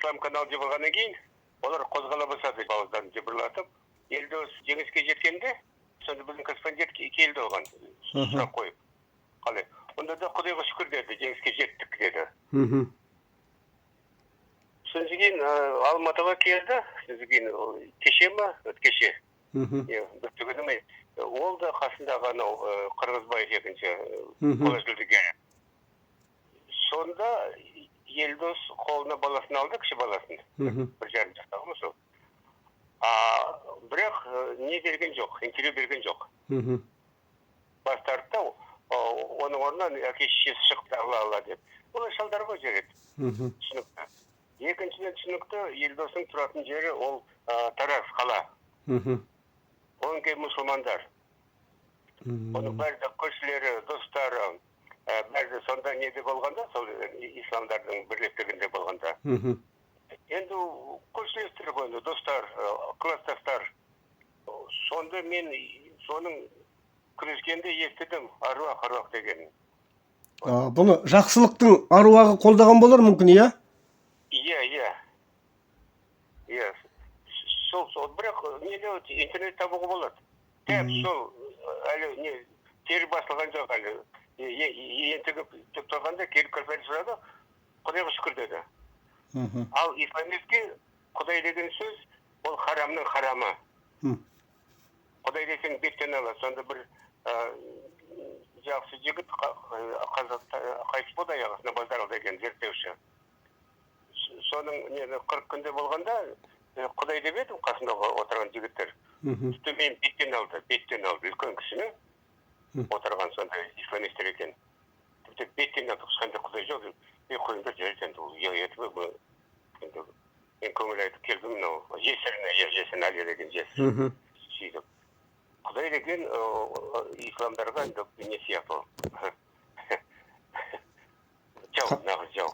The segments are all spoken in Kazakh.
ислам канал жабылғаннан кейін олар қозғала бастады ауыздарын жыбырлатып. Елдос жеңіске жеткенде, сонда біздің корреспондент келді оған сұрақ қойып. Қалай? Онда да Құдайға шүкір деді, жеңіске жеттік деді. Содан кейін Алматыға келді, содан кейін кеше ма? Кеше. Ол да қасындағы анау Қырғызбаев екінші қола жүлдегер. Сонда Елдос қолына баласын алды, кіші баласын. 1,5 жастағы ма сол. Бірақ не берген жоқ, интервью берген жоқ. Бас тартты, оның орнынан әке-шешесі шықты алла деп. Олай шалдар ғой жереді. Түсінікті. Екіншіден түсінікті, Елдостың тұратын жері ол Тараз қала. Оның кейін мұсылмандар. Оның бәрі көршілері, достары, бәрі сонда неде болғанда, сол исламдардың бірлестігінде болғанда. Енді көршілестер ғой, достар, класстастар. Сонда мен соның күрескенде естідім, аруақ деген. Бұны жақсылықтың аруағы қолдаған болар мүмкін, иә? Иә. Сол, бірақ неде интернет табуға болады. Тәп сол, әлі тері басылған жоқ әлі. Ентігіп тұрғанда келіп көрпәді сұрады, Құдайға шүкір деді. Ал исламистке Құдай деген сөз, ол харамның харамы. Құдай десең беттен алады. Сонда бір жақсы жігіт қайтыс болды аяғысына Базаров деген зерттеуші. Соның 40 күнде болғанда Құдай деп едім қасында отырған жігіттер. Мен беттен алды, үлкен кісіні отырған сондай исламистер екен. Беттен алды, қысқанда Құдай жоқ. Қойыңдар жерден етіп, мен көңіл айтып келдім, жесірін әлі деген жесір. Сөйтіп. Құдай деген исламдарға не сияқты ол. Жау, нағыз жау.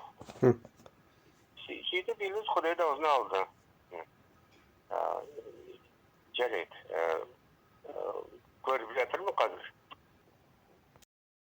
Сөйтіп Елдос Құдайды аузына алды. Жарайды. Көріп жатырмын қазір.